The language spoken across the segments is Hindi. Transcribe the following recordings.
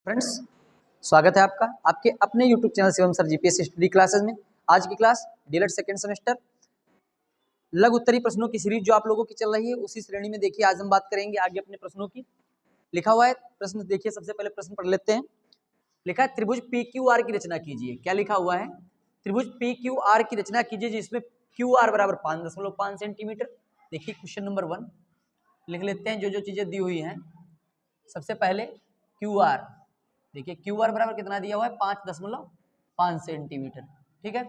फ्रेंड्स, स्वागत है आपका आपके अपने YouTube channel Shivam sir GPSC study classes में। आज की क्लास डीएलएड सेकंड सेमेस्टर लघु उत्तरी प्रश्नों की सीरीज जो आप लोगों की चल रही है उसी श्रेणी में देखिए आज हम बात करेंगे आगे अपने प्रश्नों की। लिखा हुआ है प्रश्न, देखिए सबसे पहले प्रश्न पढ़ लेते हैं। लिखा है त्रिभुज PQR की रचना कीजिए। क्या लिखा हुआ है? त्रिभुज PQR की रचना कीजिए जिसमें QR बराबर 5.5 सेंटीमीटर। देखिए क्वेश्चन नंबर 1 लिख लेते हैं जो चीजें दी हुई हैं। सबसे पहले QR, देखिए QR बराबर कितना दिया हुआ है 5.5 सेंटीमीटर। ठीक है,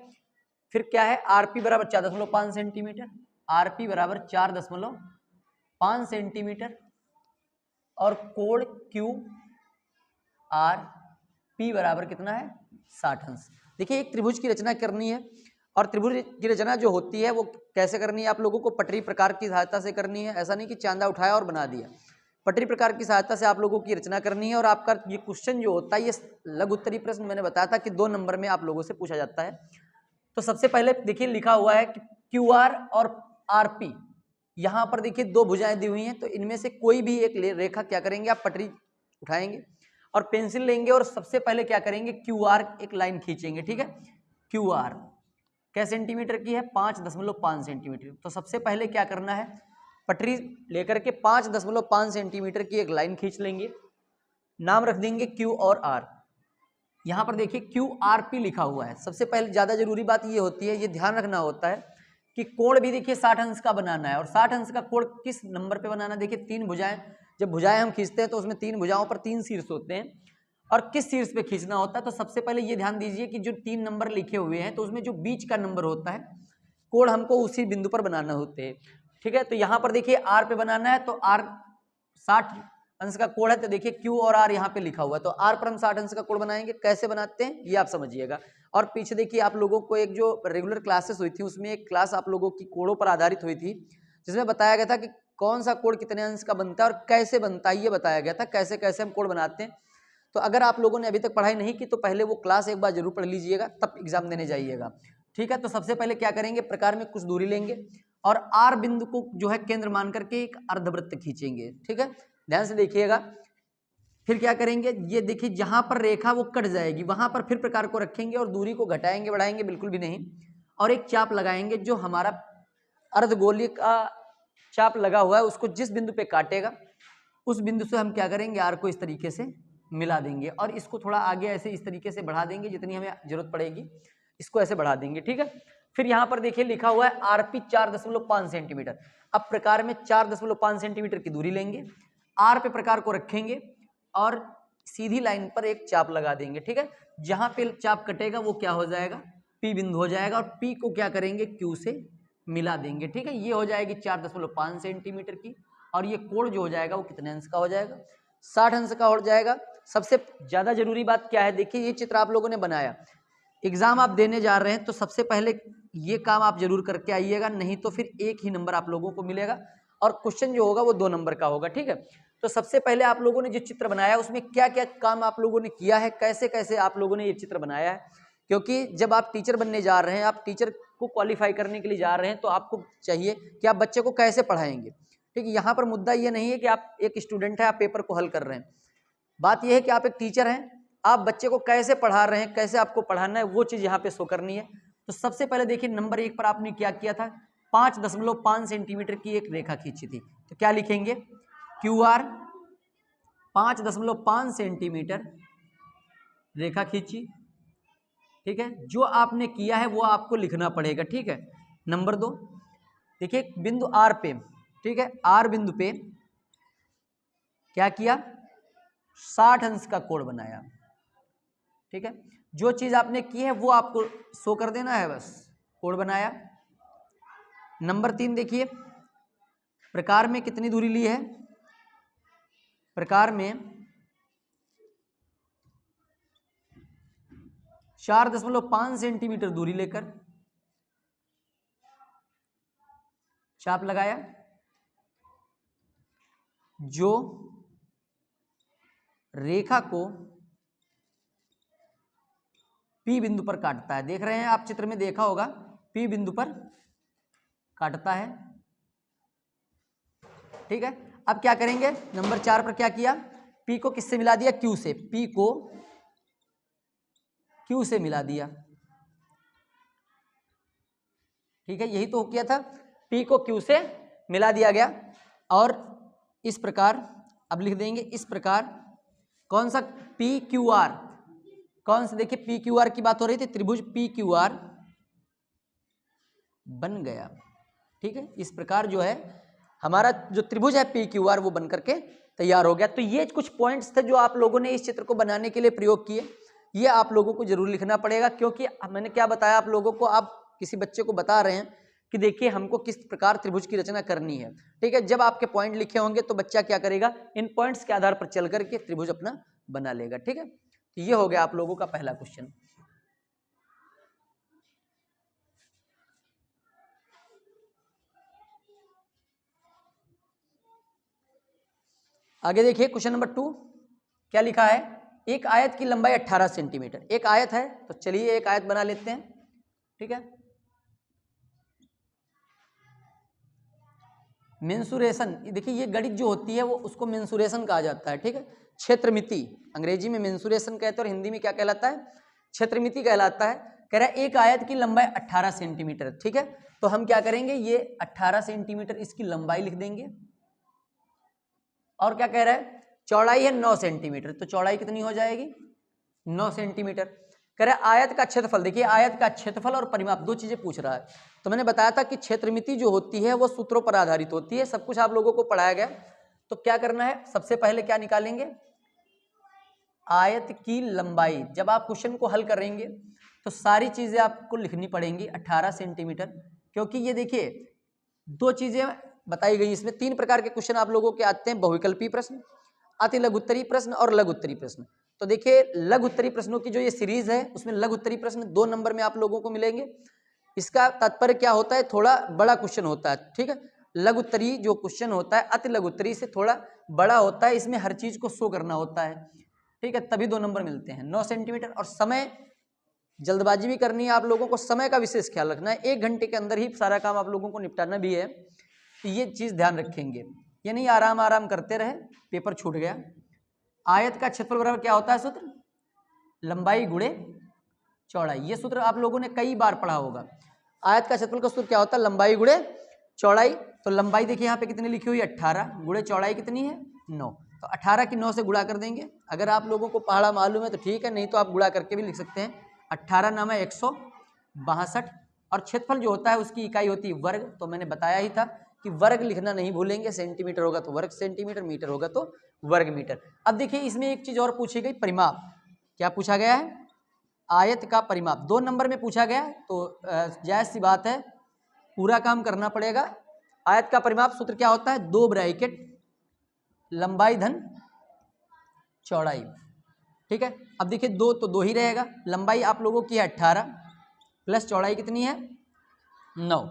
फिर क्या है RP बराबर 4.5 सेंटीमीटर। RP बराबर 4.5 सेंटीमीटर और कोण QRP बराबर कितना है 60 अंश। देखिए एक त्रिभुज की रचना करनी है और त्रिभुज की रचना जो होती है वो कैसे करनी है, आप लोगों को पटरी प्रकार की सहायता से करनी है। ऐसा नहीं कि चांदा उठाया और बना दिया, पटरी प्रकार की सहायता से आप लोगों की रचना करनी है। और आपका ये क्वेश्चन जो होता है ये लघु उत्तरी प्रश्न मैंने बताया था कि 2 नंबर में आप लोगों से पूछा जाता है। तो सबसे पहले देखिए लिखा हुआ है कि QR और RP, यहाँ पर देखिए 2 भुजाएं दी हुई हैं, तो इनमें से कोई भी एक रेखा क्या करेंगे, आप पटरी उठाएंगे और पेंसिल लेंगे और सबसे पहले क्या करेंगे QR एक लाइन खींचेंगे। ठीक है, QR क्या सेंटीमीटर की है 5.5 सेंटीमीटर। तो सबसे पहले क्या करना है, पटरी लेकर के 5.5 सेंटीमीटर की एक लाइन खींच लेंगे, नाम रख देंगे Q और R। यहां पर देखिए QRP लिखा हुआ है। सबसे पहले ज्यादा जरूरी बात ये होती है, ये ध्यान रखना होता है कि कोण भी देखिए 60 अंश का बनाना है। और 60 अंश का कोण किस नंबर पे बनाना है, देखिए 3 भुजाएं, जब भुजाएं हम खींचते हैं तो उसमें 3 भुजाओं पर 3 शीर्ष होते हैं और किस शीर्ष पे खींचना होता है। तो सबसे पहले ये ध्यान दीजिए कि जो 3 नंबर लिखे हुए हैं तो उसमें जो बीच का नंबर होता है कोण हमको उसी बिंदु पर बनाना होते हैं। ठीक है, तो यहां पर देखिए R पे बनाना है तो R 60 अंश का कोण है, तो देखिए Q और R यहाँ पे लिखा हुआ है, तो R पर हम 60 अंश का कोण बनाएंगे। कैसे बनाते हैं ये आप समझिएगा। और पीछे देखिए आप लोगों को एक जो रेगुलर क्लासेस हुई थी उसमें एक क्लास आप लोगों की कोणों पर आधारित हुई थी जिसमें बताया गया था कि कौन सा कोण कितने अंश का बनता है और कैसे बनता है, ये बताया गया था कैसे कैसे हम कोण बनाते हैं। तो अगर आप लोगों ने अभी तक पढ़ाई नहीं की तो पहले वो क्लास एक बार जरूर पढ़ लीजिएगा, तब एग्जाम देने जाइएगा। ठीक है, तो सबसे पहले क्या करेंगे, प्रकार में कुछ दूरी लेंगे और R बिंदु को जो है केंद्र मान करके एक अर्धवृत्त खींचेंगे। ठीक है, ध्यान से देखिएगा। फिर क्या करेंगे, ये देखिए जहां पर रेखा वो कट जाएगी वहां पर फिर प्रकार को रखेंगे और दूरी को घटाएंगे बढ़ाएंगे बिल्कुल भी नहीं, और एक चाप लगाएंगे जो हमारा अर्धगोलीय का चाप लगा हुआ है उसको जिस बिंदु पे काटेगा उस बिंदु से हम क्या करेंगे R को इस तरीके से मिला देंगे और इसको थोड़ा आगे ऐसे इस तरीके से बढ़ा देंगे जितनी हमें जरूरत पड़ेगी, इसको ऐसे बढ़ा देंगे। ठीक है, फिर यहाँ पर देखिए लिखा हुआ है RP 4.5 सेंटीमीटर। अब प्रकार में 4.5 सेंटीमीटर की दूरी लेंगे, R पे प्रकार को रखेंगे और सीधी लाइन पर एक चाप लगा देंगे। ठीक है, जहां पे चाप कटेगा वो क्या हो जाएगा, P बिंदु हो जाएगा और P को क्या करेंगे Q से मिला देंगे। ठीक है, ये हो जाएगी 4.5 सेंटीमीटर की और ये कोण जो हो जाएगा वो कितने अंश का हो जाएगा 60 अंश का हो जाएगा। सबसे ज्यादा जरूरी बात क्या है, देखिए ये चित्र आप लोगों ने बनाया, एग्जाम आप देने जा रहे हैं तो सबसे पहले ये काम आप जरूर करके आइएगा, नहीं तो फिर एक ही नंबर आप लोगों को मिलेगा और क्वेश्चन जो होगा वो 2 नंबर का होगा। ठीक है, तो सबसे पहले आप लोगों ने जो चित्र बनाया उसमें क्या क्या काम आप लोगों ने किया है, कैसे कैसे आप लोगों ने ये चित्र बनाया है, क्योंकि जब आप टीचर बनने जा रहे हैं, आप टीचर को क्वालिफाई करने के लिए जा रहे हैं तो आपको चाहिए कि आप बच्चे को कैसे पढ़ाएंगे। ठीक है, यहाँ पर मुद्दा ये नहीं है कि आप एक स्टूडेंट है आप पेपर को हल कर रहे हैं, बात यह है कि आप एक टीचर हैं, आप बच्चे को कैसे पढ़ा रहे हैं, कैसे आपको पढ़ाना है, वो चीज यहाँ पे शो करनी है। तो सबसे पहले देखिए नंबर 1 पर आपने क्या किया था, 5.5 सेंटीमीटर की एक रेखा खींची थी। तो क्या लिखेंगे, QR 5.5 सेंटीमीटर रेखा खींची। ठीक है, जो आपने किया है वो आपको लिखना पड़ेगा। ठीक है, नंबर 2 देखिए बिंदु R पे, ठीक है, R बिंदु पे क्या किया, 60 अंश का कोण बनाया। ठीक है, जो चीज आपने की है वो आपको शो कर देना है, बस कोण बनाया। नंबर 3 देखिए प्रकार में कितनी दूरी ली है, प्रकार में 4.5 सेंटीमीटर दूरी लेकर चाप लगाया जो रेखा को P बिंदु पर काटता है। देख रहे हैं आप चित्र में देखा होगा P बिंदु पर काटता है। ठीक है, अब क्या करेंगे, नंबर 4 पर क्या किया, P को किससे मिला दिया? Q से। P को Q से मिला दिया, ठीक है, यही तो किया था। P को Q से मिला दिया गया और इस प्रकार अब लिख देंगे इस प्रकार कौन सा PQR, कौन सा, देखिए PQR की बात हो रही थी, त्रिभुज PQR बन गया, ठीक है। इस प्रकार जो है हमारा जो त्रिभुज है PQR वो बन करके तैयार हो गया। तो ये कुछ पॉइंट्स थे जो आप लोगों ने इस चित्र को बनाने के लिए प्रयोग किए, ये आप लोगों को जरूर लिखना पड़ेगा, क्योंकि मैंने क्या बताया आप लोगों को, आप किसी बच्चे को बता रहे हैं कि देखिए हमको किस प्रकार त्रिभुज की रचना करनी है, ठीक है। जब आपके पॉइंट लिखे होंगे तो बच्चा क्या करेगा, इन पॉइंट्स के आधार पर चल करके त्रिभुज अपना बना लेगा, ठीक है। तो ये हो गया आप लोगों का पहला क्वेश्चन। आगे देखिए क्वेश्चन नंबर 2 क्या लिखा है, एक आयत की लंबाई 18 सेंटीमीटर। एक आयत है तो चलिए एक आयत बना लेते हैं, ठीक है। मेंसुरेशन, देखिए ये गणित जो होती है वो उसको मेंसुरेशन कहा जाता है, ठीक है। क्षेत्रमिति, अंग्रेजी में मेंसुरेशन कहते हैं और हिंदी में क्या कहलाता है, क्षेत्रमिति कहलाता है। कह रहा है एक आयत की लंबाई 18 सेंटीमीटर, ठीक है। तो हम क्या करेंगे, ये 18 सेंटीमीटर इसकी लंबाई लिख देंगे और क्या कह रहा है, चौड़ाई है 9 सेंटीमीटर, तो चौड़ाई कितनी हो जाएगी, 9 सेंटीमीटर। कह रहा है आयत का क्षेत्रफल, देखिए आयत का क्षेत्रफल और परिमाप दो चीजें पूछ रहा है। तो मैंने बताया था कि क्षेत्रमिति जो होती है वो सूत्रों पर आधारित होती है, सब कुछ आप लोगों को पढ़ाया गया। तो क्या करना है, सबसे पहले क्या निकालेंगे, आयत की लंबाई। जब आप क्वेश्चन को हल करेंगे तो सारी चीजें आपको लिखनी पड़ेंगी 18 सेंटीमीटर, क्योंकि ये देखिए दो चीजें बताई गई इसमें। 3 प्रकार के क्वेश्चन आप लोगों के आते हैं, बहुविकल्पी प्रश्न, अति लघु उत्तरीय प्रश्न और लघु उत्तरीय प्रश्न। तो देखिए लघु उत्तरीय प्रश्नों की जो ये सीरीज है उसमें लघु उत्तरीय प्रश्न 2 नंबर में आप लोगों को मिलेंगे। इसका तात्पर्य क्या होता है, थोड़ा बड़ा क्वेश्चन होता है, ठीक है। लघु उत्तरीय जो क्वेश्चन होता है अति लघु उत्तरीय से थोड़ा बड़ा होता है, इसमें हर चीज को शो करना होता है, ठीक है, तभी 2 नंबर मिलते हैं। 9 सेंटीमीटर और समय, जल्दबाजी भी करनी है आप लोगों को, समय का विशेष ख्याल रखना है, 1 घंटे के अंदर ही सारा काम आप लोगों को निपटाना भी है, तो ये चीज ध्यान रखेंगे। ये नहीं आराम आराम करते रहे पेपर छूट गया। आयत का क्षेत्रफल बराबर क्या होता है सूत्र, लंबाई गुणे चौड़ाई। ये सूत्र आप लोगों ने कई बार पढ़ा होगा। आयत का क्षेत्रफल का सूत्र क्या होता है, लंबाई गुणे चौड़ाई। तो लंबाई देखिए यहाँ पे कितनी लिखी हुई है 18, गुणे चौड़ाई कितनी है 9, तो 18 की 9 से गुणा कर देंगे। अगर आप लोगों को पहाड़ा मालूम है तो ठीक है, नहीं तो आप गुणा करके भी लिख सकते हैं। 18 नाम है 162 और क्षेत्रफल जो होता है उसकी इकाई होती है वर्ग। तो मैंने बताया ही था कि वर्ग लिखना नहीं भूलेंगे, सेंटीमीटर होगा तो वर्ग सेंटीमीटर, मीटर होगा तो वर्ग मीटर। अब देखिए इसमें एक चीज और पूछी गई, परिमाप। क्या पूछा गया है, आयत का परिमाप 2 नंबर में पूछा गया, तो जायज सी बात है पूरा काम करना पड़ेगा। आयत का परिमाप सूत्र क्या होता है, 2 ब्रैकेट लंबाई धन चौड़ाई, ठीक है। अब देखिए 2 तो 2 ही रहेगा, लंबाई आप लोगों की है 18 प्लस चौड़ाई कितनी है 9।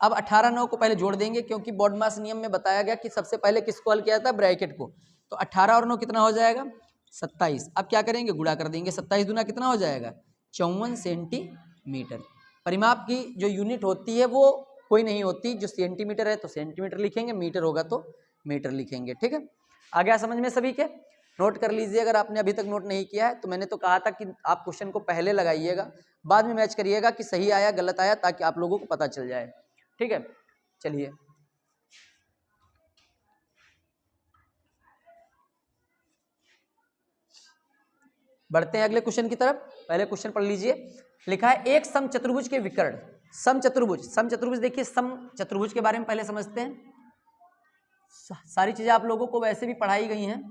अब 18 9 को पहले जोड़ देंगे, क्योंकि बॉडमास नियम में बताया गया कि सबसे पहले किसको हल किया था, ब्रैकेट को। तो 18 और 9 कितना हो जाएगा 27। अब क्या करेंगे, गुणा कर देंगे, 27 दूना कितना हो जाएगा 54 सेंटीमीटर। परिमाप की जो यूनिट होती है वो कोई नहीं होती, जो सेंटीमीटर है तो सेंटीमीटर लिखेंगे, मीटर होगा तो मीटर लिखेंगे, ठीक है। आ गया समझ में सभी के, नोट कर लीजिए। अगर आपने अभी तक नोट नहीं किया है तो मैंने तो कहा था कि आप क्वेश्चन को पहले लगाइएगा, बाद में मैच करिएगा कि सही आया गलत आया, ताकि आप लोगों को पता चल जाए, ठीक है। चलिए बढ़ते हैं अगले क्वेश्चन की तरफ। पहले क्वेश्चन पढ़ लीजिए। लिखा है एक समचतुर्भुज के विकर्ण, समचतुर्भुज, समचतुर्भुज देखिए समचतुर्भुज के बारे में पहले समझते हैं। सारी चीजें आप लोगों को वैसे भी पढ़ाई गई हैं,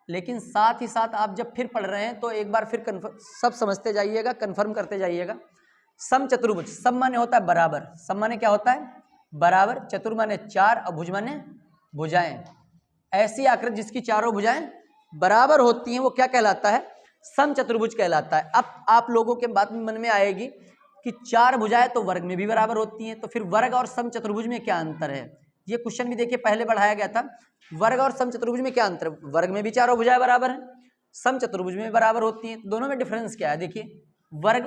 लेकिन साथ ही साथ आप जब फिर पढ़ रहे हैं तो एक बार फिर सब समझते जाइएगा, कंफर्म करते जाइएगा। समचतुर्भुज, सम माने होता है बराबर, सम माने क्या होता है बराबर, चतुर माने 4 और भुज माने भुजाएं। ऐसी आकृति जिसकी चारों भुजाएं बराबर होती हैं वो क्या कहलाता है, समचतुर्भुज कहलाता है। अब आप लोगों के बात में मन में आएगी कि 4 भुजाएं तो वर्ग में भी बराबर होती हैं, तो फिर वर्ग और समचतुर्भुज में क्या अंतर है। ये क्वेश्चन भी देखिए पहले बढ़ाया गया था, वर्ग और समचतुर्भुज में क्या अंतर है। वर्ग में भी चारों भुजाएं बराबर हैं, समचतुर्भुज में भी बराबर होती हैं, दोनों में डिफरेंस क्या है। देखिए वर्ग,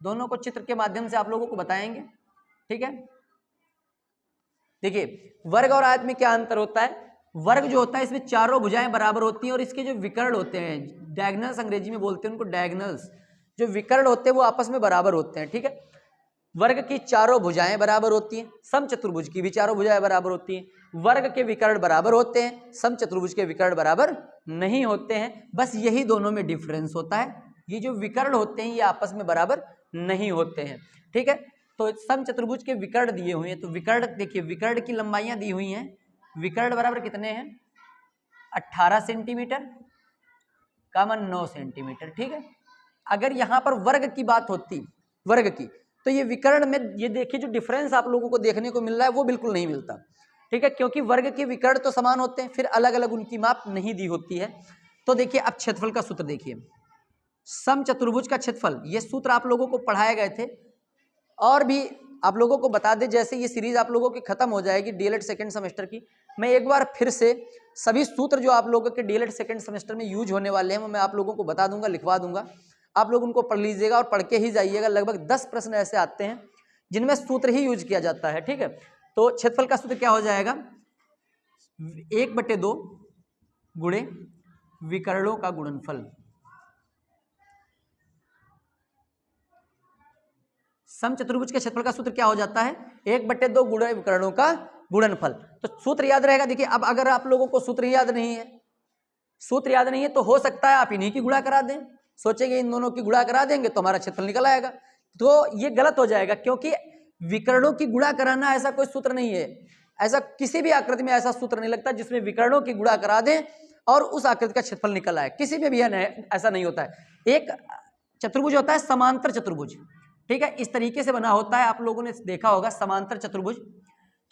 दोनों को चित्र के माध्यम से आप लोगों को बताएंगे, ठीक है। देखिए वर्ग और आयत में क्या अंतर होता है, वर्ग जो होता है इसमें चारों भुजाएं बराबर होती हैं और इसके जो विकर्ण होते हैं, डायगनल्स अंग्रेजी में बोलते हैं उनको, डायगनल्स जो विकर्ण होते हैं वो आपस में बराबर होते हैं, ठीक है। वर्ग की चारों भुजाएं बराबर होती हैं, समचतुर्भुज की भी चारों भुजाएं बराबर होती हैं। वर्ग के विकर्ण बराबर होते हैं, समचतुर्भुज के विकर्ण बराबर नहीं होते हैं। बस यही दोनों में डिफरेंस होता है, ये जो विकर्ण होते हैं ये आपस में बराबर नहीं होते हैं, ठीक है। तो समचतुर्भुज के विकर्ण दिए हुए हैं, तो विकर्ण देखिए, विकर्ण की लंबाइयां दी हुई हैं, विकर्ण बराबर कितने हैं, 18 सेंटीमीटर का 9 सेंटीमीटर, ठीक है। अगर यहाँ पर वर्ग की बात होती, वर्ग की, तो ये विकर्ण में ये देखिए जो डिफरेंस आप लोगों को देखने को मिल रहा है वो बिल्कुल नहीं मिलता, ठीक है, क्योंकि वर्ग के विकर्ण तो समान होते हैं, फिर अलग अलग उनकी माप नहीं दी होती है। तो देखिए अब क्षेत्रफल का सूत्र देखिए, समचतुर्भुज का क्षेत्रफल, ये सूत्र आप लोगों को पढ़ाए गए थे और भी आप लोगों को बता दें, जैसे ये सीरीज आप लोगों की खत्म हो जाएगी डीएलएड सेकंड सेमेस्टर की, मैं एक बार फिर से सभी सूत्र जो आप लोगों के डीएलएड सेकंड सेमेस्टर में यूज होने वाले हैं वो मैं आप लोगों को बता दूंगा, लिखवा दूंगा, आप लोग उनको पढ़ लीजिएगा और पढ़ के ही जाइएगा। लगभग 10 प्रश्न ऐसे आते हैं जिनमें सूत्र ही यूज किया जाता है, ठीक है। तो क्षेत्रफल का सूत्र क्या हो जाएगा, 1/2 गुणे विकर्णों का गुणनफल। समचतुर्भुज के क्षेत्रफल का सूत्र क्या हो जाता है, 1/2 गुणे विकर्णों का गुणनफल। तो सूत्र याद रहेगा। देखिए अब अगर आप लोगों को सूत्र याद नहीं है, सूत्र याद नहीं है तो हो सकता है आप इन्हीं की गुणा करा दें, सोचेंगे इन दोनों की गुणा करा देंगे तो हमारा क्षेत्रफल निकल आएगा, तो ये गलत हो जाएगा, क्योंकि विकर्णों की गुणा कराना ऐसा कोई सूत्र नहीं है। ऐसा किसी भी आकृति में ऐसा सूत्र नहीं लगता जिसमें विकर्णों की गुणा करा दें और उस आकृति का क्षेत्रफल निकल आए, किसी में भी ऐसा नहीं होता है। एक चतुर्भुज होता है समांतर चतुर्भुज, ठीक है, इस तरीके से बना होता है, आप लोगों ने देखा होगा समांतर चतुर्भुज।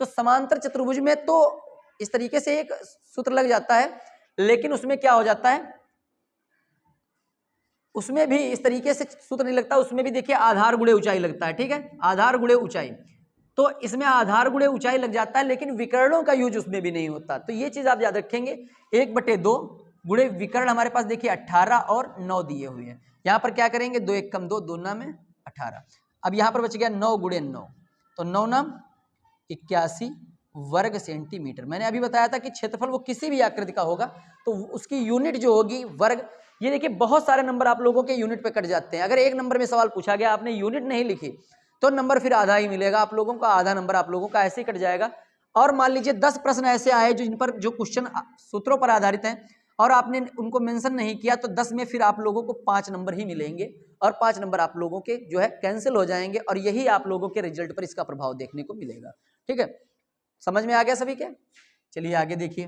तो समांतर चतुर्भुज में तो इस तरीके से एक सूत्र लग जाता है, लेकिन उसमें क्या हो जाता है, उसमें भी इस तरीके से सूत्र नहीं लगता, उसमें भी देखिए आधार गुणे ऊंचाई लगता है, ठीक है, आधार गुणे ऊंचाई। तो इसमें आधार गुणे ऊंचाई लग जाता है, लेकिन विकर्णों का यूज उसमें भी नहीं होता। तो ये चीज आप याद रखेंगे, 1/2 गुणे विकर्ण हमारे पास देखिए 18 और 9 दिए हुए हैं। यहाँ पर क्या करेंगे, 2 1 कम 2, 2 9 में 18। अब यहाँ पर बच गया 9 गुणे 9, तो 9 9 81 वर्ग सेंटीमीटर। मैंने अभी बताया था कि क्षेत्रफल वो किसी भी आकृति का होगा तो उसकी यूनिट जो होगी वर्ग। ये देखिए बहुत सारे नंबर आप लोगों के यूनिट पे कट जाते हैं, अगर एक नंबर में सवाल पूछा गया आपने यूनिट नहीं लिखी तो नंबर फिर आधा ही मिलेगा आप लोगों का, आधा नंबर आप लोगों का ऐसे ही कट जाएगा। और मान लीजिए 10 प्रश्न ऐसे आए जिन पर जो क्वेश्चन सूत्रों पर आधारित हैं और आपने उनको मेंशन नहीं किया तो 10 में फिर आप लोगों को 5 नंबर ही मिलेंगे और 5 नंबर आप लोगों के जो है कैंसिल हो जाएंगे और यही आप लोगों के रिजल्ट पर इसका प्रभाव देखने को मिलेगा, ठीक है। समझ में आ गया सभी के? चलिए आगे देखिए,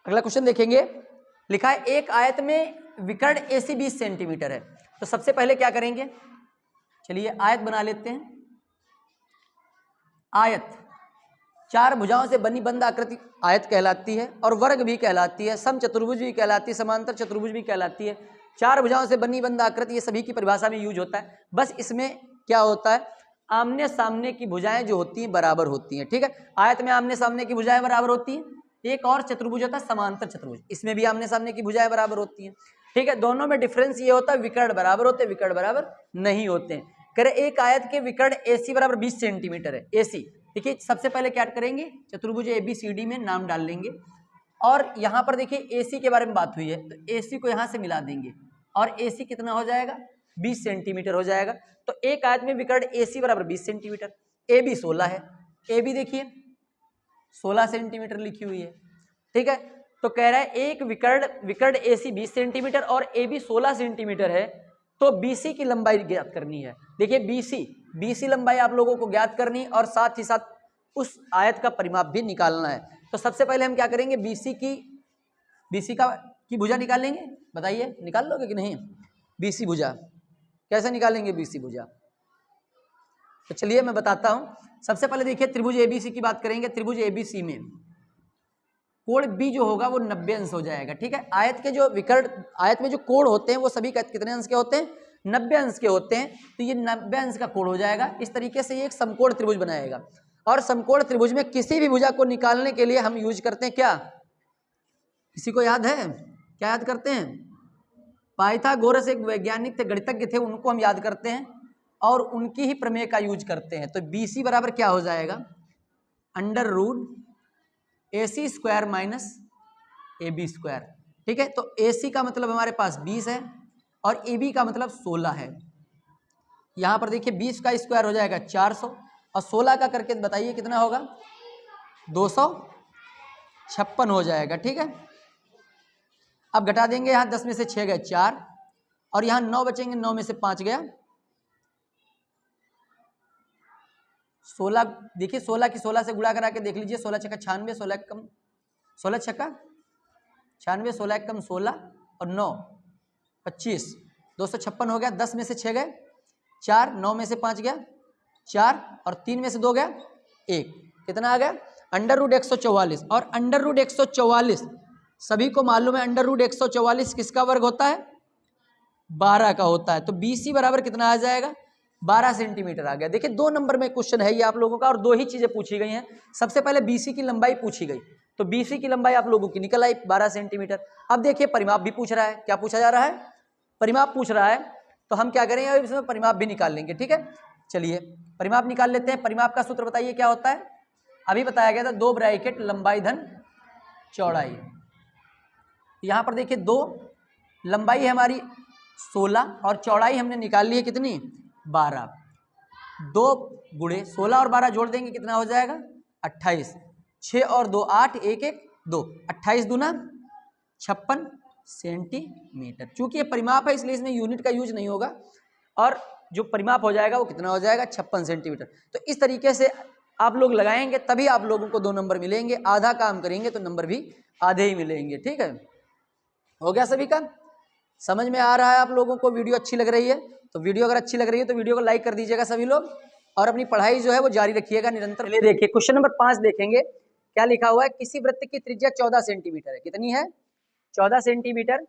अगला क्वेश्चन देखेंगे। लिखा है एक आयत में विकर्ण AC 20 सेंटीमीटर है। तो सबसे पहले क्या करेंगे, चलिए आयत बना लेते हैं। आयत 4 भुजाओं से बनी बंद आकृति आयत कहलाती है और वर्ग भी कहलाती है, समचतुर्भुज भी कहलाती है, समांतर चतुर्भुज भी कहलाती है। 4 भुजाओं से बनी बंद आकृति ये सभी की परिभाषा में यूज होता है। बस इसमें क्या होता है, आमने सामने की भुजाएं जो होती हैं बराबर होती हैं, ठीक है। आयत में आमने सामने की भुजाएं बराबर होती हैं। एक और चतुर्भुज होता है समांतर चतुर्भुज, इसमें भी आमने सामने की भुजाएं बराबर होती हैं, ठीक है। दोनों में डिफरेंस ये होता है विकर्ण बराबर होते हैं, विकर्ण बराबर नहीं होते हैं। कह रहे एक आयत के विकर्ण AC बराबर 20 सेंटीमीटर है। AC देखिए सबसे पहले क्या करेंगे, चतुर्भुज ABCD में नाम डाल लेंगे और यहाँ पर देखिए AC के बारे में बात हुई है तो AC को यहाँ से मिला देंगे और AC कितना हो जाएगा, 20 सेंटीमीटर हो जाएगा। तो एक आयत में विकर्ण AC बराबर 20 सेंटीमीटर, AB 16 है, AB देखिए 16 सेंटीमीटर लिखी हुई है, ठीक है। तो कह रहा है एक विकर्ण AC 20 सेंटीमीटर और AB 16 सेंटीमीटर है, तो BC की लंबाई ज्ञात करनी है। देखिए BC लंबाई आप लोगों को ज्ञात करनी और साथ ही साथ उस आयत का परिमाप भी निकालना है। तो सबसे पहले हम क्या करेंगे, BC की भुजा निकालेंगे। बताइए निकाल लोगे कि नहीं, BC भुजा कैसे निकालेंगे, BC भुजा तो चलिए मैं बताता हूं। सबसे पहले देखिए त्रिभुज ABC की बात करेंगे। त्रिभुज ABC में कोण B जो होगा वो 90 अंश हो जाएगा, ठीक है। आयत के जो विकर्ण आयत में जो कोण होते हैं वो सभी कितने अंश के होते हैं, 90 अंश के होते हैं। तो ये 90 अंश का कोण हो जाएगा। इस तरीके से ये एक समकोण त्रिभुज बनाएगा और समकोण त्रिभुज में किसी भी भुजा को निकालने के लिए हम यूज करते हैं क्या, किसी को याद है क्या याद करते हैं, पाइथागोरस एक वैज्ञानिक थे, गणितज्ञ थे, उनको हम याद करते हैं और उनकी ही प्रमेय का यूज करते हैं। तो BC बराबर क्या हो जाएगा, under root AC square minus AB square. ठीक है, तो AC का मतलब हमारे पास 20 है और AB का मतलब 16 है। यहाँ पर देखिए 20 का स्क्वायर हो जाएगा 400 और 16 का करके बताइए कितना होगा, 256 हो जाएगा। ठीक है, अब घटा देंगे, यहाँ 10 में से 6 गए 4 और यहाँ 9 बचेंगे, 9 में से 5 गया 16। देखिए 16 की 16 से गुणा करा के देख लीजिए, 16 छक्का 96, 16 कम 16 छक्का 96, 16 कम 16 और 9 25, 256 हो गया। 10 में से 6 गए 4, 9 में से 5 गया 4 और 3 में से 2 गया 1, कितना आ गया, अंडर रूट 144। और अंडर रूट 144 सभी को मालूम है, अंडर रूट 144 किसका वर्ग होता है, 12 का होता है। तो BC बराबर कितना आ जाएगा, 12 सेंटीमीटर आ गया। देखिए 2 नंबर में क्वेश्चन है ये आप लोगों का और 2 ही चीजें पूछी गई हैं। सबसे पहले BC की लंबाई पूछी गई, तो BC की लंबाई आप लोगों की निकल आई 12 सेंटीमीटर। अब देखिए परिमाप भी पूछ रहा है, क्या पूछा जा रहा है, परिमाप पूछ रहा है। तो हम क्या करेंगे, अब इसमें परिमाप भी निकाल लेंगे। ठीक है, चलिए परिमाप निकाल लेते हैं। परिमाप का सूत्र बताइए क्या होता है, अभी बताया गया था, 2 ब्रैकेट लंबाई धन चौड़ाई। यहाँ पर देखिए 2 लंबाई है हमारी 16 और चौड़ाई हमने निकाल ली है कितनी, 12। 2 गुणे 16 और 12 जोड़ देंगे कितना हो जाएगा, 28। 6 और 2 8, 1 1 2, 28 दूना 56 सेंटीमीटर। चूंकि ये परिमाप है इसलिए इसमें यूनिट का यूज नहीं होगा और जो परिमाप हो जाएगा वो कितना हो जाएगा, 56 सेंटीमीटर। तो इस तरीके से आप लोग लगाएंगे तभी आप लोगों को 2 नंबर मिलेंगे, आधा काम करेंगे तो नंबर भी आधे ही मिलेंगे। ठीक है, हो गया, सभी का समझ में आ रहा है आप लोगों को, वीडियो अच्छी लग रही है तो वीडियो अगर अच्छी लग रही है तो वीडियो को लाइक कर दीजिएगा सभी लोग और अपनी पढ़ाई जो है वो जारी रखिएगा निरंतर। चलिए देखिए क्वेश्चन नंबर 5 देखेंगे, क्या लिखा हुआ है, किसी वृत्त की त्रिज्या 14 सेंटीमीटर है, कितनी है, 14 सेंटीमीटर।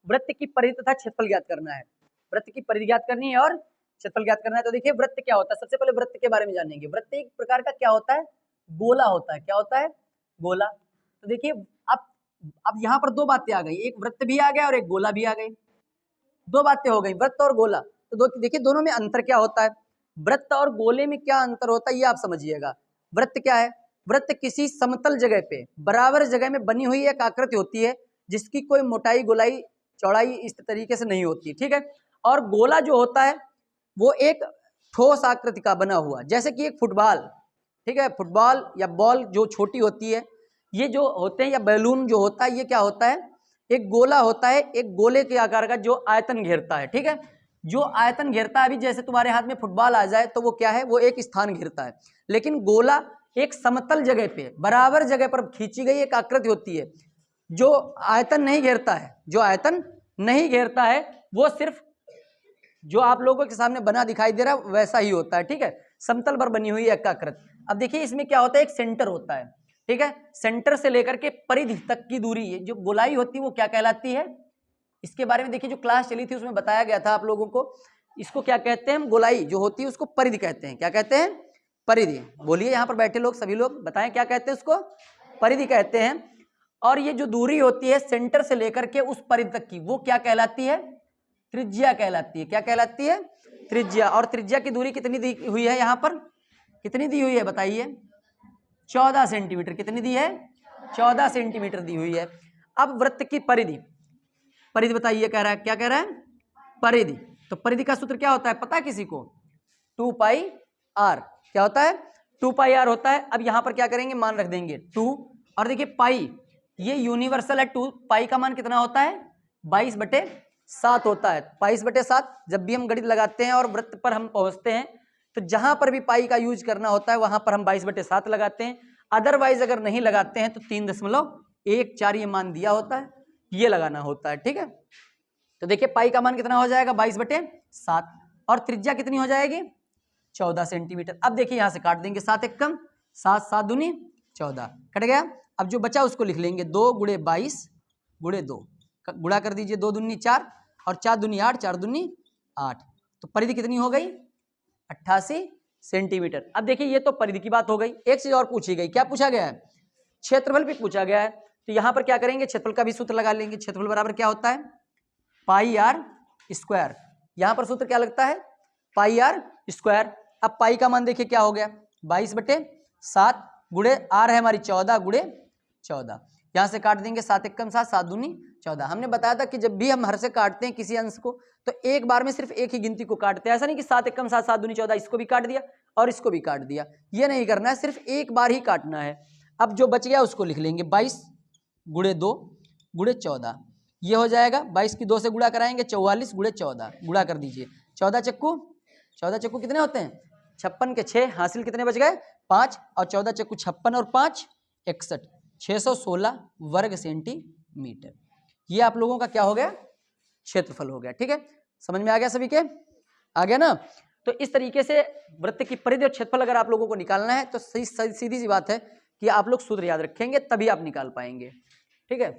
वृत्त की परिधि तथा क्षेत्रफल ज्ञात करना है, वृत्त की परिधि ज्ञात करनी है और क्षेत्रफल ज्ञात करना है। तो देखिए वृत्त क्या होता है, सबसे पहले वृत्त के बारे में जानेंगे। वृत्त एक प्रकार का क्या होता है, गोला होता है। क्या होता है, गोला। तो देखिए अब यहाँ पर 2 बातें आ गई, एक वृत्त भी आ गया और एक गोला भी आ गई, 2 बातें हो गई, वृत्त और गोला। तो देखिए दोनों में अंतर क्या होता है, वृत्त और गोले में क्या अंतर होता है ये आप समझिएगा। वृत्त क्या है, वृत्त किसी समतल जगह पे बराबर जगह में बनी हुई एक आकृति होती है जिसकी कोई मोटाई गोलाई चौड़ाई इस तरीके से नहीं होती। ठीक है, और गोला जो होता है वो एक ठोस आकृति का बना हुआ, जैसे कि एक फुटबॉल। ठीक है, फुटबॉल या बॉल जो छोटी होती है, ये जो होते हैं, या बैलून जो होता है, ये क्या होता है, एक गोला होता है, एक गोले के आकार का जो आयतन घेरता है। ठीक है, जो आयतन घेरता है, अभी जैसे तुम्हारे हाथ में फुटबॉल आ जाए तो वो क्या है, वो एक स्थान घेरता है। लेकिन गोला एक समतल जगह पे बराबर जगह पर खींची गई एक आकृति होती है जो आयतन नहीं घेरता है, जो आयतन नहीं घेरता है, वो सिर्फ जो आप लोगों के सामने बना दिखाई दे रहा है वैसा ही होता है। ठीक है, समतल पर बनी हुई एक आकृति। अब देखिए इसमें क्या होता है, एक सेंटर होता है। ठीक है, सेंटर से लेकर के परिधि तक की दूरी, जो गोलाई होती है वो क्या कहलाती है, इसके बारे में देखिए जो क्लास चली थी उसमें बताया गया था आप लोगों को। इसको क्या कहते हैं, गोलाई जो होती है उसको परिधि कहते हैं। क्या कहते हैं, परिधि। बोलिए यहाँ पर बैठे लोग, सभी लोग बताएं क्या कहते हैं उसको, परिधि कहते हैं। और ये जो दूरी होती है सेंटर से लेकर के उस परिधि तक की, वो क्या कहलाती है, त्रिज्या कहलाती है। क्या कहलाती है, त्रिज्या। और त्रिज्या की दूरी कितनी दी हुई है, यहाँ पर कितनी दी हुई है बताइए, 14 सेंटीमीटर। कितनी दी है, 14 सेंटीमीटर दी हुई है। अब वृत्त की परिधि, परिधि बताइए, कह रहा है, क्या कह रहा है, परिधि। तो परिधि का सूत्र क्या होता है पता है किसी को, 2 पाई r। क्या होता है, 2 पाई r होता है। अब यहां पर क्या करेंगे, मान रख देंगे 2 और देखिए पाई ये यूनिवर्सल है, 2 पाई का मान कितना होता है, 22/7 होता है। 22/7 जब भी हम गणित लगाते हैं और वृत्त पर हम पहुंचते हैं तो जहां पर भी पाई का यूज करना होता है वहां पर हम 22/7 लगाते हैं। अदरवाइज अगर नहीं लगाते हैं तो 3.14 ये मान दिया होता है, ये लगाना होता है। ठीक है, तो देखिए पाई का मान कितना हो जाएगा, 22/7 और त्रिज्या कितनी हो जाएगी, 14 सेंटीमीटर। अब देखिए यहां से काट देंगे, 7 एक कम 7, 7 दूनी 14 कट गया। अब जो बचा उसको लिख लेंगे, 2 × 22 × 2 गुणा कर दीजिए, 2 दूनी 4 और 4 दूनी 8, 4 दूनी 8। तो परिधि कितनी हो गई, 88 सेंटीमीटर। अब देखिए ये तो परिधि की बात हो गई। एक चीज और पूछी गई, क्या पूछा गया है, क्षेत्रफल भी पूछा गया है। तो यहां पर क्या करेंगे, क्षेत्रफल का भी सूत्र लगा लेंगे। क्षेत्रफल बराबर क्या होता है, पाई आर स्क्वायर। यहां पर सूत्र क्या लगता है, पाई आर स्क्वायर। अब पाई का मान देखिए क्या हो गया, 22/7 गुणे आर है हमारी 14 गुणे 14। यहां से काट देंगे 7 एकम 7, 7 दूनी 14। हमने बताया था कि जब भी हम हर से काटते हैं किसी अंश को तो एक बार में सिर्फ एक ही गिनती को काटते हैं, ऐसा नहीं कि 7 एकम 7, 7 दूनी 14, इसको भी काट दिया और इसको भी काट दिया, ये नहीं करना है, सिर्फ एक बार ही काटना है। अब जो बच गया उसको लिख लेंगे 22 गुणे 2 गुणे 14, ये हो जाएगा 22 की 2 से गुणा कराएंगे 44 गुणे 14, गुणा कर दीजिए। 14 चक्कू कितने होते हैं, 56 के 6, हासिल कितने बच गए 5, और 14 चक्कू 56 और 5 61, 616 वर्ग सेंटीमीटर। ये आप लोगों का क्या हो गया, क्षेत्रफल हो गया। ठीक है, समझ में आ गया सभी के, आ गया ना। तो इस तरीके से वृत्त की परिधि और क्षेत्रफल अगर आप लोगों को निकालना है तो सीधी सी बात है कि आप लोग सूत्र याद रखेंगे तभी आप निकाल पाएंगे। ठीक है,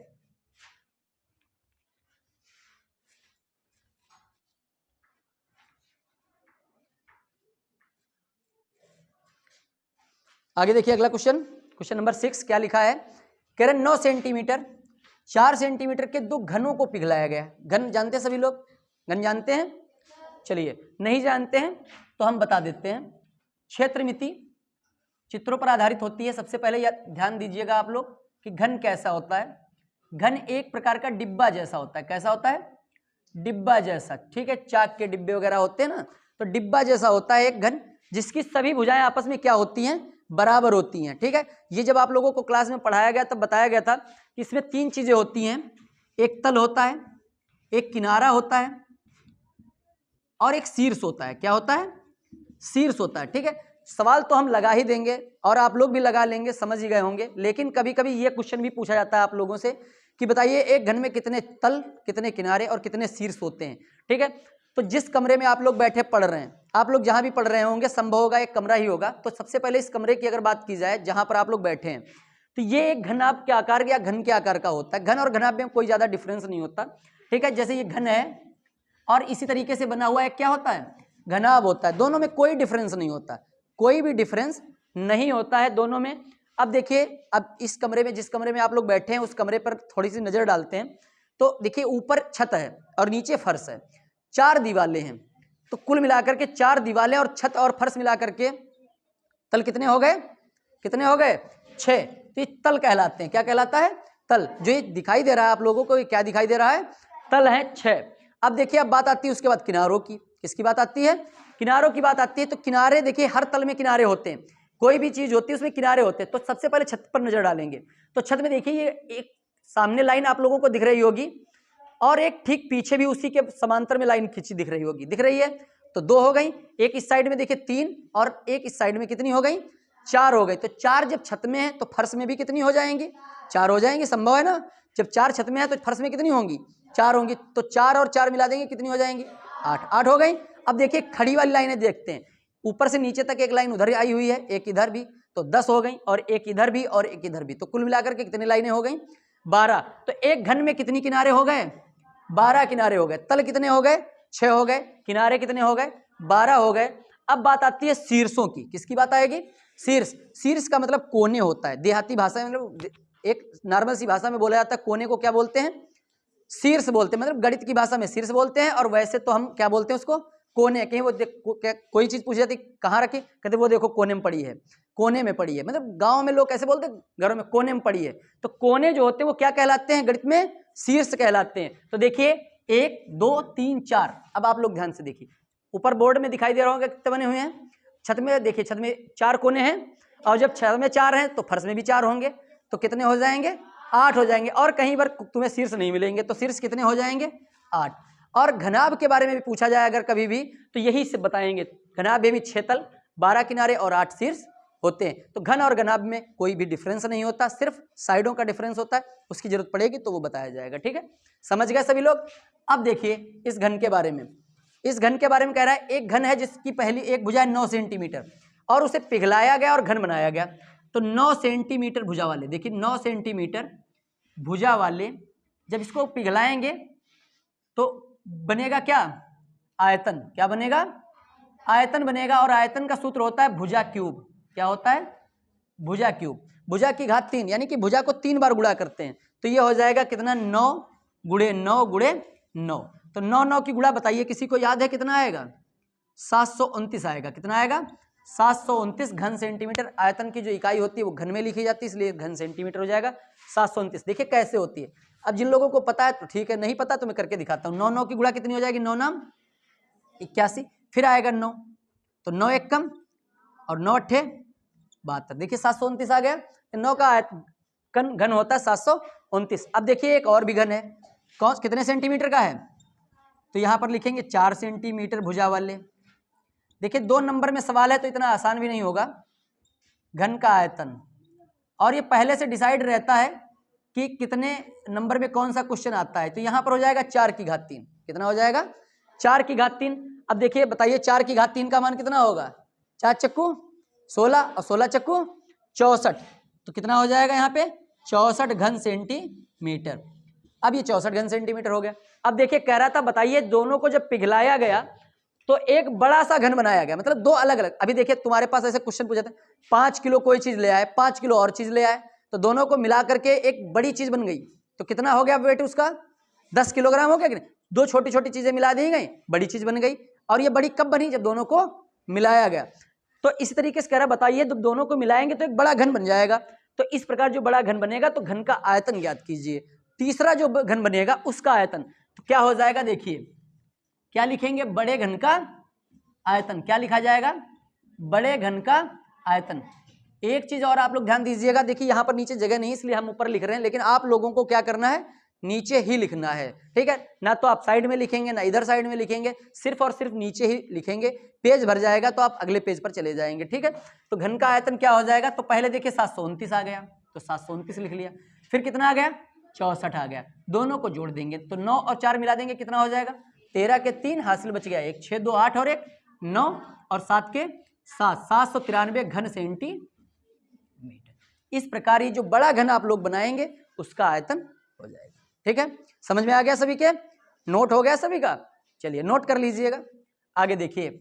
आगे देखिए अगला क्वेश्चन नंबर 6 क्या लिखा है, कह रहे 9 सेंटीमीटर 4 सेंटीमीटर के दो घनों को पिघलाया गया। घन जानते हैं सभी लोग, घन जानते हैं, चलिए नहीं जानते हैं तो हम बता देते हैं। क्षेत्रमिति चित्रों पर आधारित होती है। सबसे पहले ध्यान दीजिएगा आप लोग कि घन कैसा होता है। घन एक प्रकार का डिब्बा जैसा होता है। कैसा होता है, डिब्बा जैसा। ठीक है, चाक के डिब्बे वगैरह होते हैं ना, तो डिब्बा जैसा होता है एक घन, जिसकी सभी भुजाएं आपस में क्या होती हैं, बराबर होती हैं। ठीक है, ये जब आप लोगों को क्लास में पढ़ाया गया तब बताया गया था कि इसमें 3 चीजें होती हैं, एक तल होता है, एक किनारा होता है और एक शीर्ष होता है। क्या होता है, शीर्ष होता है। ठीक है, सवाल तो हम लगा ही देंगे और आप लोग भी लगा लेंगे, समझ ही गए होंगे, लेकिन कभी कभी ये क्वेश्चन भी पूछा जाता है आप लोगों से कि बताइए एक घन में कितने तल, कितने किनारे और कितने शीर्ष होते हैं। ठीक है, तो जिस कमरे में आप लोग बैठे पढ़ रहे हैं, आप लोग जहां भी पढ़ रहे होंगे संभव होगा एक कमरा ही होगा, तो सबसे पहले इस कमरे की अगर बात की जाए जहां पर आप लोग बैठे हैं, तो ये एक घनाभ के आकार या घन के आकार का होता है। घन और घनाभ में कोई ज्यादा डिफरेंस नहीं होता। ठीक है, जैसे ये घन है और इसी तरीके से बना हुआ है, क्या होता है, घनाभ होता है। दोनों में कोई डिफरेंस नहीं होता, कोई भी डिफरेंस नहीं होता है दोनों में। अब देखिए, अब इस कमरे में, जिस कमरे में आप लोग बैठे हैं उस कमरे पर थोड़ी सी नजर डालते हैं तो देखिए ऊपर छत है और नीचे फर्श है, 4 दीवारें हैं, तो कुल मिलाकर के 4 दीवारें और छत और फर्श मिलाकर के तल कितने हो गए, कितने हो गए 6। तो ये तल कहलाते हैं। क्या कहलाता है, तल। जो ये दिखाई दे रहा है आप लोगों को, ये क्या दिखाई दे रहा है, तल है 6। अब देखिए, अब बात आती है उसके बाद किनारों की। किसकी बात आती है, किनारों की बात आती है। तो किनारे देखिए, हर तल में किनारे होते हैं, कोई भी चीज होती है उसमें किनारे होते हैं। तो सबसे पहले छत पर नजर डालेंगे तो छत में देखिए ये एक सामने लाइन आप लोगों को दिख रही होगी और एक ठीक पीछे भी उसी के समांतर में लाइन खींची दिख रही होगी, दिख रही है। तो 2 हो गई, एक इस साइड में देखिए 3 और एक इस साइड में कितनी हो गई, 4 हो गई। तो 4 जब छत में है तो फर्श में भी कितनी हो जाएंगी, 4 हो जाएंगी। संभव है ना, जब 4 छत में है तो फर्श में कितनी होंगी, 4 होंगी। तो 4 और 4 मिला देंगे कितनी हो जाएंगी, 8, 8 हो गई। अब देखिए खड़ी वाली लाइनें देखते हैं, ऊपर से नीचे तक एक लाइन उधर आई हुई है, एक इधर भी, तो 10 हो गई, और एक इधर भी और एक इधर भी। तो कुल मिलाकर के कितनी लाइनें हो गई, 12। तो एक घन में कितनी किनारे हो गए, 12 किनारे हो गए। तल कितने हो गए, 6 हो गए। किनारे कितने हो गए, 12 हो गए। अब बात आती है शीर्षों की। किसकी बात आएगी, शीर्ष। शीर्ष का मतलब कोने होता है। देहाती भाषा में, मतलब एक नॉर्मल सी भाषा में बोला जाता है कोने को क्या बोलते हैं, शीर्ष बोलते हैं। मतलब गणित की भाषा में शीर्ष बोलते हैं और वैसे तो हम क्या बोलते हैं उसको, कोने। कहीं वो कोई चीज पूछ जाती कहाँ रखी, कहते वो देखो कोने में पड़ी है, कोने में पड़ी है। मतलब गांव में लोग कैसे बोलते हैं, घरों में कोने में पड़ी है। तो कोने जो होते हैं वो क्या कहलाते हैं गणित में, शीर्ष कहलाते हैं। तो देखिए 1 2 3 4। अब आप लोग ध्यान से देखिए, ऊपर बोर्ड में दिखाई दे रहा होगा कितने बने हुए हैं। छत में देखिए, छत में 4 कोने हैं और जब छत में 4 हैं तो फर्श में भी 4 होंगे, तो कितने हो जाएंगे, 8 हो जाएंगे। और कहीं पर तुम्हें शीर्ष नहीं मिलेंगे तो शीर्ष कितने हो जाएंगे, 8। और घनाभ के बारे में भी पूछा जाए अगर कभी भी तो यही से बताएंगे। घनाभ में भी 6 तल, 12 किनारे और 8 शीर्ष होते हैं। तो घन और घनाभ में कोई भी डिफरेंस नहीं होता, सिर्फ साइडों का डिफरेंस होता है। उसकी जरूरत पड़ेगी तो वो बताया जाएगा। ठीक है, समझ गए सभी लोग। अब देखिए इस घन के बारे में, इस घन के बारे में कह रहा है एक घन है जिसकी पहली एक भुजा 9 सेंटीमीटर और उसे पिघलाया गया और घन बनाया गया। तो 9 सेंटीमीटर भुजा वाले, देखिए 9 सेंटीमीटर भुजा वाले जब इसको पिघलाएंगे तो बनेगा क्या, आयतन। क्या बनेगा, आयतन बनेगा। और आयतन का सूत्र होता है भुजा क्यूब। क्या होता है, भुजा क्यूब। भुजा की घात 3, यानी कि भुजा को 3 बार गुणा करते हैं तो ये हो जाएगा कितना, 9 गुणे 9 गुणे 9। तो 9 9 की गुणा बताइए, किसी को याद है कितना आएगा? 729 आएगा। कितना आएगा? 729 घन सेंटीमीटर। आयतन की जो इकाई होती है वो घन में लिखी जाती है, इसलिए घन सेंटीमीटर हो जाएगा 729। देखिए कैसे होती है। अब जिन लोगों को पता है तो ठीक है, नहीं पता तो मैं करके दिखाता हूँ। 9 9 की गुणा कितनी हो जाएगी? 9 9 81, फिर आएगा 9, तो 9 1 कम और 9 8 72। देखिए 729 आ गया। 9 का आयतन घन होता है 729। अब देखिए एक और भी घन है, कौन कितने सेंटीमीटर का है? तो यहां पर लिखेंगे 4 सेंटीमीटर भुजा वाले। देखिए 2 नंबर में सवाल है तो इतना आसान भी नहीं होगा। घन का आयतन, और ये पहले से डिसाइड रहता है कि कितने नंबर में कौन सा क्वेश्चन आता है। तो यहां पर हो जाएगा 4 की घात 3। कितना हो जाएगा? 4 की घात 3। अब देखिए बताइए 4 की घात 3 का मान कितना होगा? 4 चक्कू 16 और 16 चक्कू 64। तो कितना हो जाएगा यहाँ पे? 64 घन सेंटीमीटर। अब ये 64 घन सेंटीमीटर हो गया। अब देखिए कह रहा था बताइए दोनों को जब पिघलाया गया तो एक बड़ा सा घन बनाया गया, मतलब दो अलग अलग। अभी देखिए तुम्हारे पास ऐसे क्वेश्चन पूछे थे, 5 किलो कोई चीज ले आए, 5 किलो और चीज ले आए, तो दोनों को मिला करके एक बड़ी चीज बन गई। तो कितना हो गया वेट उसका? 10 किलोग्राम हो गया कि नहीं? दो छोटी छोटी चीजें मिला दी गई, बड़ी चीज बन गई। और ये बड़ी कब बनी? जब दोनों को मिलाया गया। तो इसी तरीके से कह रहा बताइए जब दोनों को मिलाएंगे तो एक बड़ा घन बन जाएगा। तो इस प्रकार जो बड़ा घन बनेगा तो घन का आयतन ज्ञात कीजिए। तीसरा जो घन बनेगा उसका आयतन तो क्या हो जाएगा? देखिए क्या लिखेंगे? बड़े घन का आयतन। क्या लिखा जाएगा? बड़े घन का आयतन। एक चीज और आप लोग ध्यान दीजिएगा, देखिए यहां पर नीचे जगह नहीं इसलिए हम ऊपर लिख रहे हैं, लेकिन आप लोगों को क्या करना है? नीचे ही लिखना है, ठीक है ना? तो आप साइड में लिखेंगे ना इधर साइड में लिखेंगे, सिर्फ और सिर्फ नीचे ही लिखेंगे। पेज भर जाएगा तो आप अगले पेज पर चले जाएंगे, ठीक है? तो घन का आयतन क्या हो जाएगा? तो पहले देखिए 729 आ गया, तो 729 लिख लिया। फिर कितना आ गया? 64 आ गया। दोनों को जोड़ देंगे तो 9 और 4 मिला देंगे, कितना हो जाएगा? 13 के 3 हासिल बच गया 1, 6 2 8 और 1 9 और 7 के 7, 793 घन सेंटीमीटर। इस प्रकार ये जो बड़ा घन आप लोग बनाएंगे उसका आयतन हो जाएगा, ठीक है? समझ में आ गया सभी के? नोट हो गया सभी का? चलिए नोट कर लीजिएगा। आगे देखिए,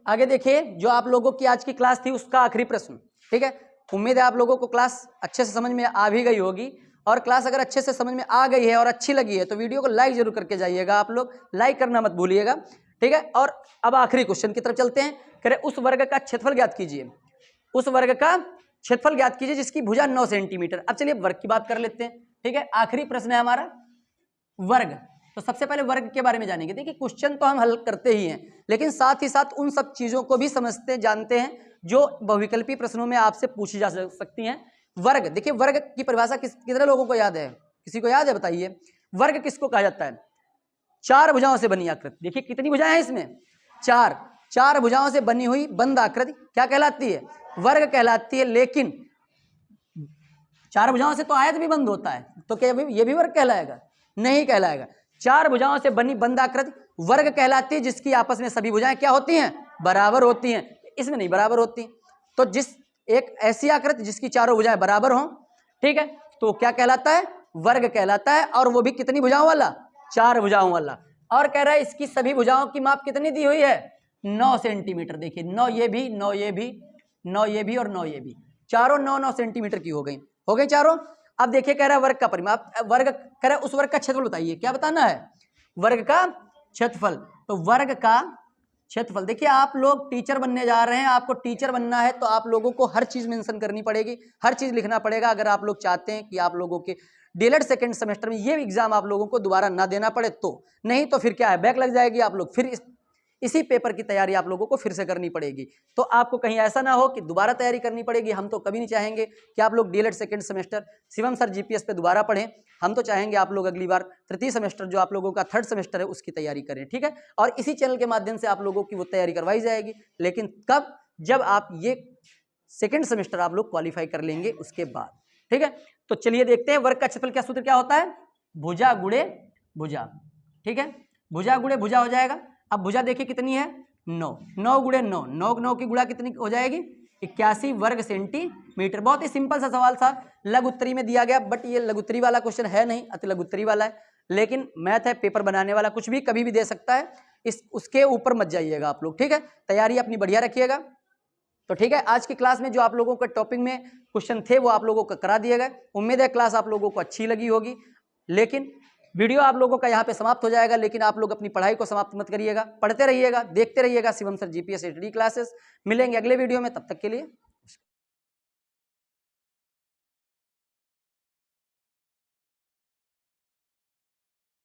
आगे देखिए जो आप लोगों की आज की क्लास थी उसका आखिरी प्रश्न, ठीक है? उम्मीद है आप लोगों को क्लास अच्छे से समझ में आ भी गई होगी। और क्लास अगर अच्छे से समझ में आ गई है और अच्छी लगी है तो वीडियो को लाइक जरूर करके जाइएगा। आप लोग लाइक करना मत भूलिएगा, ठीक है? और अब आखिरी क्वेश्चन की तरफ चलते हैं। कह रहे उस वर्ग का क्षेत्रफल ज्ञात कीजिए। उस वर्ग का क्षेत्रफल ज्ञात कीजिए जिसकी भुजा 9 सेंटीमीटर। अब चलिए वर्ग की बात कर लेते हैं, ठीक है? आखिरी प्रश्न है हमारा वर्ग। तो सबसे पहले वर्ग के बारे में जानेंगे। देखिए क्वेश्चन तो हम हल करते ही हैं, लेकिन साथ ही साथ उन सब चीजों को भी समझते जानते हैं जो बहुविकल्पी प्रश्नों में आपसे पूछी जा सकती हैं। वर्ग, देखिए वर्ग की परिभाषा कितने लोगों को याद है? किसी को याद है? बताइए वर्ग किसको कहा जाता है? 4 भुजाओं से बनी आकृति। देखिए कितनी भुजाएं हैं इसमें? 4। 4 भुजाओं से बनी हुई बंद आकृति क्या कहलाती है? वर्ग कहलाती है। लेकिन 4 भुजाओं से तो आयत भी बंद होता है, तो क्या ये भी वर्ग कहलाएगा? नहीं कहलाएगा। 4 भुजाओं से बनी बंद आकृति वर्ग कहलाती है जिसकी आपस में सभी भुजाएं क्या होती हैं? बराबर होती हैं। इसमें नहीं बराबर होती। तो जिस एक ऐसी आकृति जिसकी चारों भुजाएं बराबर हों, ठीक है, तो क्या कहलाता है? वर्ग कहलाता है। और वो भी कितनी भुजाओं वाला? 4 भुजाओं वाला। और कह रहा है इसकी सभी भुजाओं की माप कितनी दी हुई है? 9 सेंटीमीटर। देखिए 9 ये भी, 9 ये भी, 9 ये भी और 9 ये भी, चारों 9 सेंटीमीटर की हो गई चारों। अब देखिए कह रहा है वर्ग का परिमाप, वर्ग कह रहा है उस वर्ग का क्षेत्रफल बताइए। क्या बताना है? वर्ग का क्षेत्रफल। तो वर्ग का क्षेत्रफल, देखिए आप लोग टीचर बनने जा रहे हैं, आपको टीचर बनना है तो आप लोगों को हर चीज मेंशन करनी पड़ेगी, हर चीज लिखना पड़ेगा अगर आप लोग चाहते हैं कि आप लोगों के डीएलएड सेकंड सेमेस्टर में ये एग्जाम आप लोगों को दोबारा ना देना पड़े। तो नहीं तो फिर क्या है, बैक लग जाएगी। आप लोग फिर इसी पेपर की तैयारी आप लोगों को फिर से करनी पड़ेगी। तो आपको कहीं ऐसा ना हो कि दोबारा तैयारी करनी पड़ेगी। हम तो कभी नहीं चाहेंगे कि आप लोग DElEd second semester Shivam sir GPS पे दोबारा पढ़ें। हम तो चाहेंगे आप लोग अगली बार तृतीय सेमेस्टर जो आप लोगों का 3rd सेमेस्टर है उसकी तैयारी करें, ठीक है? और इसी चैनल के माध्यम से आप लोगों की वो तैयारी करवाई जाएगी। लेकिन कब? जब आप ये सेकेंड सेमेस्टर आप लोग क्वालिफाई कर लेंगे उसके बाद, ठीक है? तो चलिए देखते हैं वर्ग का क्षेत्रफल क्या सूत्र क्या होता है? भुजा गुणे भुजा, ठीक है? भुजा गुणे भुजा हो जाएगा। अब भुजा देखिए कितनी है? 9। 9 गुणे 9, 9 की गुणा कितनी हो जाएगी? 81 वर्ग सेंटीमीटर। बहुत ही सिंपल सा सवाल था, लघु उत्तरी में दिया गया, बट ये लघु उत्तरी वाला क्वेश्चन है नहीं, अति लघु उत्तरी वाला है। लेकिन मैथ है, पेपर बनाने वाला कुछ भी कभी भी दे सकता है, उसके ऊपर मत जाइएगा आप लोग, ठीक है? तैयारी अपनी बढ़िया रखिएगा। तो ठीक है, आज की क्लास में जो आप लोगों का टॉपिक में क्वेश्चन थे वो आप लोगों को करा दिए गए। उम्मीद है क्लास आप लोगों को अच्छी लगी होगी। लेकिन वीडियो आप लोगों का यहाँ पे समाप्त हो जाएगा, लेकिन आप लोग अपनी पढ़ाई को समाप्त मत करिएगा, पढ़ते रहिएगा, देखते रहिएगा Shivam sir GPS study classes. मिलेंगे अगले वीडियो में, तब तक के लिए